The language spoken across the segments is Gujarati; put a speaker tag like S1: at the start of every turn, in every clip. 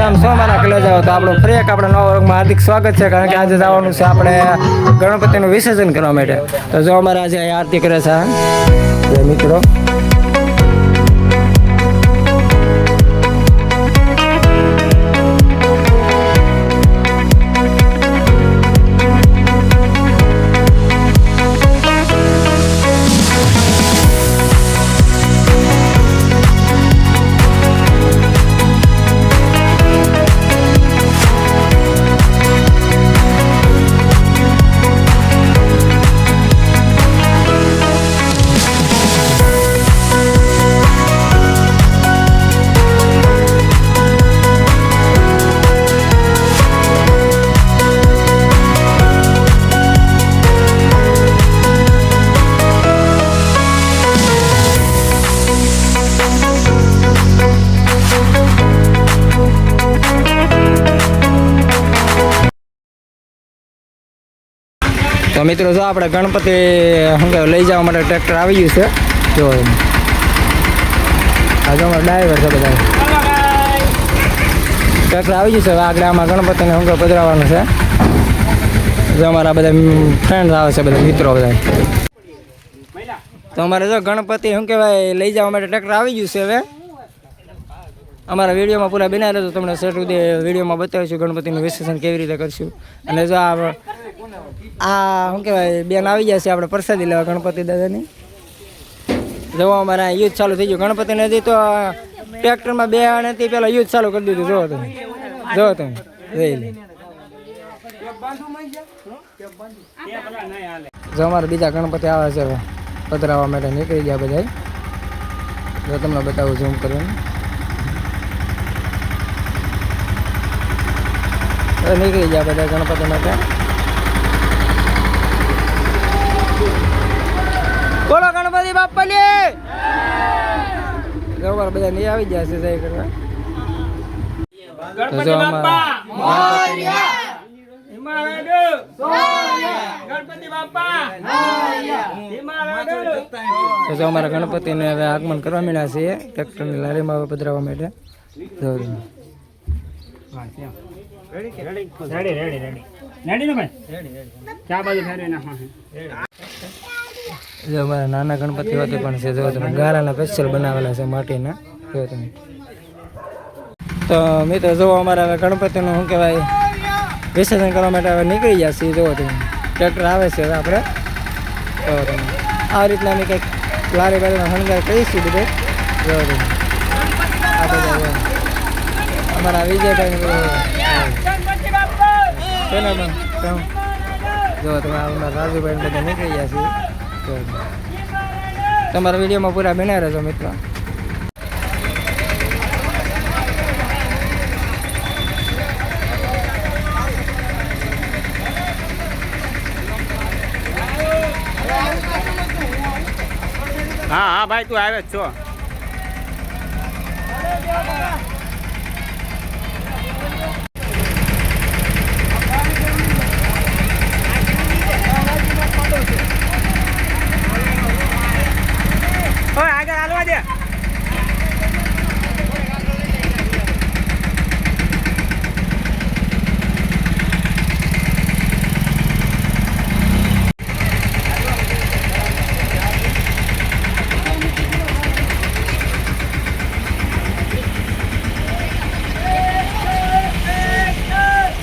S1: કેમ છો મારા કલેજાઓ? તો આપણું ફરી એક આપણા નવા વર્ગમાં હાર્દિક સ્વાગત છે. કારણ કે આજે જવાનું છે આપણે ગણપતિનું વિસર્જન કરવા માટે. તો જો અમારા આજે આરતી કરે છે મિત્રો. તો મિત્રો જો આપણે ગણપતિ લઈ જવા માટે ટ્રેક્ટર આવી ગયું છે. જો આજે અમારા ડ્રાઈવર છે બધા. ટ્રેક્ટર આવી ગયું છે. આગળ આમાં ગણપતિને પધરાવવાનું છે. જો અમારા બધા ફ્રેન્ડ આવે છે, બધા મિત્રો બધા. તો અમારે જો ગણપતિ લઈ જવા માટે ટ્રેક્ટર આવી ગયું છે. હવે અમારા વિડીયોમાં પૂરા બનાવી રહેજો. તમને સેટ સુધી વિડીયોમાં બતાવીશું ગણપતિનું વિસર્જન કેવી રીતે કરશું. અને જો આ બેન આવી ગયા છે આપણે પ્રસાદી લેવા ગણપતિ દાદાની. જોવા અમારા યુદ્ધ ચાલુ થઈ ગયું. ગણપતિ નથી તો ટ્રેક્ટરમાં બે નથી પેલા યુદ્ધ ચાલુ કરી દીધું. જોવો તમે જોઈ લે. જો અમારા બીજા ગણપતિ આવે છે પધરાવવા માટે નીકળી ગયા બધા. જો તમને બતાવું ઝૂમ કરીને. નીકળી ગયા બધા ગણપતિ માટે. બોલો ગણપતિ બાપા ને. ગવાર બધા નહીં આવી ગયા છે જય કરવા. ગણપતિ બાપા મોરયા. હિમાલય ગણપતિ બાપા મોરયા. હિમાલય. તો અમારા ગણપતિને હવે આગમન કરવા મળ્યા છે ટ્રેક્ટરની લારીમાં હવે પધરાવવા માટે. અમારા નાના ગણપતિ હોતી પણ છે. જો તમે ગારાના સ્પેશિયલ બનાવેલા છે માટીના. જો તમે તો મિત્રો જો અમારા હવે ગણપતિનું વિસર્જન કરવા માટે હવે નીકળી ગયા છીએ. જો તમે ટ્રેક્ટર આવે છે હવે આપણે. તો તમે આ રીતના અમે કંઈક લારી બારીમાં શણગાર કરીશું બધે. જો તમે આ બધા અમારા વિજયભાઈ જો તમે અમારા રાજુભાઈ બધા નીકળી ગયા છીએ. તમારા વિડીયોમાં પૂરા બનાવી રહેજો મિત્રો.
S2: હા હા ભાઈ તું આવે જ છો. આગળ હાલવા દે.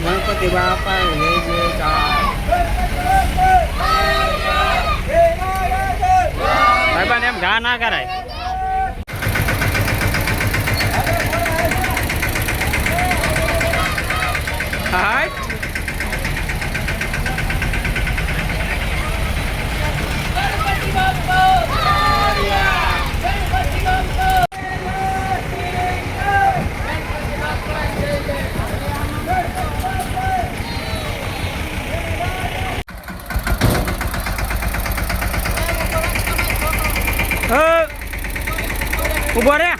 S2: ગણપતિ બાપા લઈ ભાઈ એમ ઘા ના કરાય. હા ઉભો રે.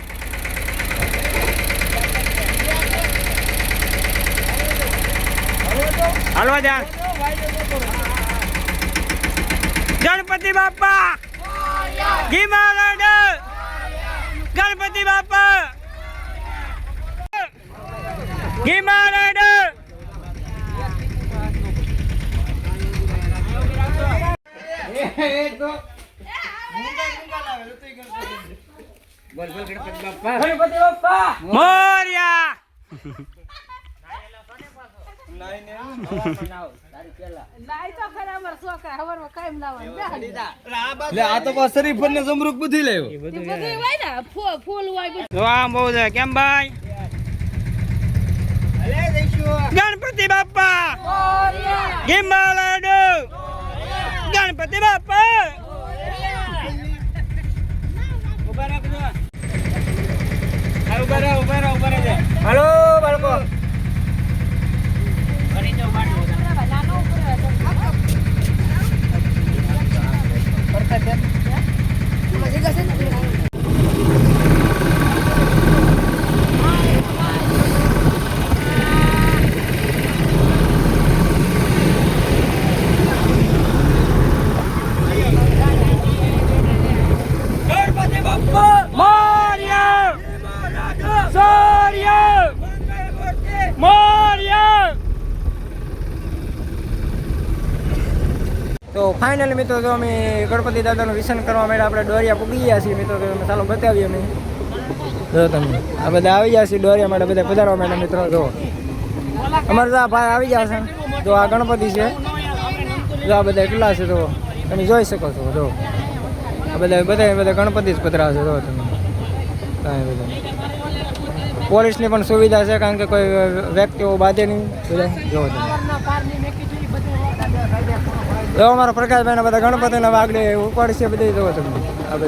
S2: હાલવા દે. ગણપતિ બાપા ગણપતિ બાપા ગિમારાડો
S1: ગણપતિ બાપા
S2: મોર્યા
S3: આ તો શરીફ ને જમરૂક બધી લેવો
S2: તો આમ બહુ છે કેમ ભાઈ ગણપતિ બાપા ગિમારાડો ગણપતિ બાપા
S1: હાલો બાળકો તો ફાઇનલી મિત્રો જો અમે ગણપતિ દાદાનું વિસર્જન કરવા માટે આપણે દોરિયા પૂગી ગયા છીએ મિત્રો તો તમે ચાલો બતાવીએ અમે જો તમે આ બધા આવી ગયા છીએ દોરિયા માટે બધા પધારવા માટે મિત્રો જો અમારે તો આ ભાઈ આવી ગયા છે જો આ ગણપતિ છે જો આ બધા કેટલા છે તો તમે જોઈ શકો છો જો આ બધા ગણપતિ જ પધરાવે છે જો તમે કાંઈ બધા પોલીસની પણ સુવિધા છે કારણ કે કોઈ વ્યક્તિઓ બાંધે નહીં બધા જો તમે જો અમારા પ્રકાશભાઈના બધા ગણપતિના વાગડે ઉપાડશે બધી જોવો તમે આ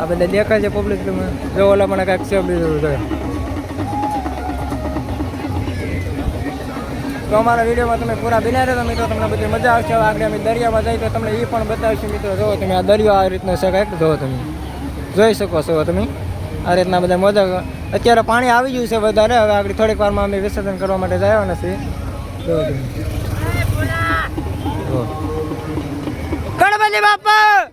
S1: બધા દેખાય છે પબ્લિક તમે જો ઓલા મને કાંઈક છે બધું જો તો અમારા વિડીયોમાં તમે પૂરા બિના રહેતા મિત્રો તમને બધી મજા આવશે આગળ અમે દરિયામાં જઈએ તો તમને એ પણ બતાવીશું મિત્રો જો તમે આ દરિયો આ રીતનો છે કાંઈક જો તમે જોઈ શકો છો તમે આ રીતના બધા મજા અત્યારે પાણી આવી ગયું છે વધારે હવે આગળ થોડીક વારમાં અમે વિસર્જન કરવા માટે જવાના છીએ જો તમે ગણપતિ બાપા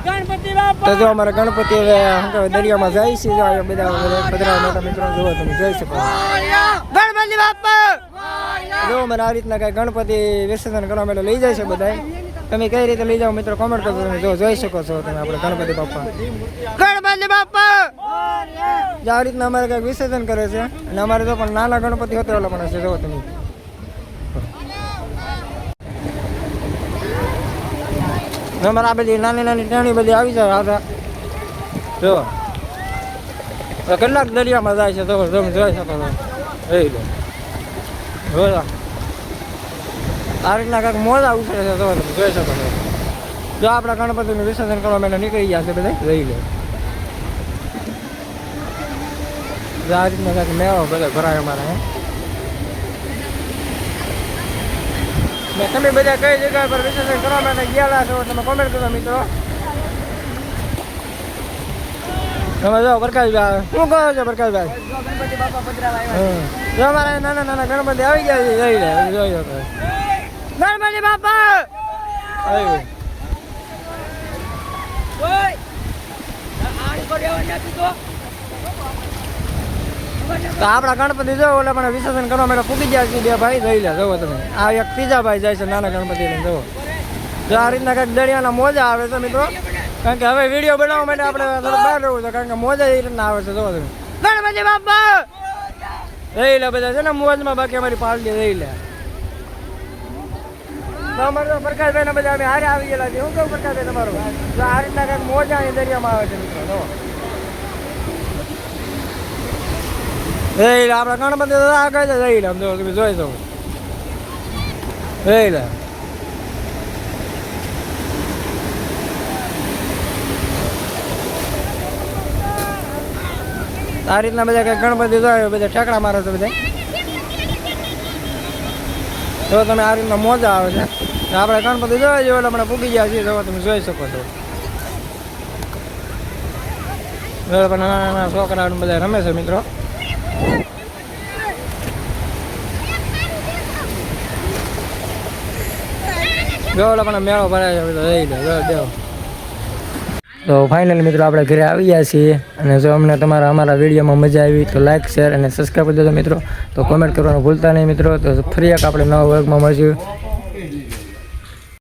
S2: ગણપતિ બાપા
S1: તો જો અમારા ગણપતિ હવે દરિયામાં જાય છે જો બધા પધરાવા મોટા મિત્રો જોવો તમે જોઈ શકો ગણપતિ બાપા જો મને આ રીતના કઈ ગણપતિ વિસર્જન કરવા માટે લઈ જાય છે બધા તમે કઈ રીતે લઈ જાઓ મિત્રો કોમેન્ટ કરજો તમે જો જોઈ શકો છો તમે આપણે ગણપતિ બાપા જો આ રીતના અમારે કઈક વિસર્જન કરે છે અને અમારે જો પણ નાના ગણપતિ હોતે ઓલા પણ છે જો તમે અમારે આ બધી નાની નાની ટેણી બધી આવી જાય આવતા જો કેટલાક દરિયામાં જાય છે તો તમે જોઈ શકો છો જોઈ લો જોયા આ રીતના કાંઈક મોજા ઉતરે છે તો તમે જોઈ શકો છો જો આપણા ગણપતિનું વિસર્જન કરવા માટે નીકળી ગયા છે બધા જોઈ લો જો આ રીતના કાંઈક મેળો બધા ભરાય અમારા તમે બધા કઈ જગ્યા પર વિસર્જન કરવા માટે ગયેલા છો તમે કોમેન્ટ કરો મિત્રો તમે જો પ્રકાશભાઈ શું કહો છો પ્રકાશભાઈ ગણપતિ બાપા પધરાવા જો અમારા નાના નાના ગણપતિ આવી ગયા છે જોઈ લે જોઈ શકો ગણપતિ બાપા તો આપણા ગણપતિ જો ઓલા પણ વિસર્જન કરવા માટે પૂકી ગયા છે બે ભાઈ જોઈ લે જોવો તમે આ એક ત્રીજા ભાઈ જાય છે નાના ગણપતિ લઈને જોવો જો આ રીતના કંઈક દરિયાના મોજા આવે છે મિત્રો કારણ કે હવે વિડીયો બનાવવા માટે આપણે થોડું બહાર રહેવું છે કારણ કે મોજા એ રીતના આવે છે જોવો તમે ગણપતિ બાપા રહી લે બધા છે ને મોજમાં બાકી અમારી પાલટી રહી લે તો અમારે તો પ્રકાશભાઈ બધા અમે હારે આવી ગયેલા છે શું કહું પ્રકાશભાઈ તમારું તો આ રીતના કંઈક મોજા અહીં દરિયામાં આવે છે મિત્રો જો આપણા ગણપતિ આગળ જ રહી લે આમ જો તમે જોઈ શકો રહી લે આ રીતના બધા કંઈક ગણપતિ જોયો બધા ઠેકડા મારે છે બધા જો તમે આ રીતના મોજા આવે છે આપણે ગણપતિ જોઈ એટલે આપણે પૂગી ગયા છીએ તમે જોઈ શકો છો નાના નાના છોકરા બધા રમે છે મિત્રો જો ઓલા પણ મેળો ભરાય છે બધો રહી લે દેવો તો ફાઇનલી મિત્રો આપણે ઘરે આવી ગયા છીએ અને જો અમને અમારા વિડીયોમાં મજા આવી તો લાઇક શેર અને સબસ્ક્રાઈબ કરી દેજો મિત્રો. તો કોમેન્ટ કરવાનું ભૂલતા નહીં મિત્રો. તો ફરી એક આપણે નવા વર્ગમાં મળશું.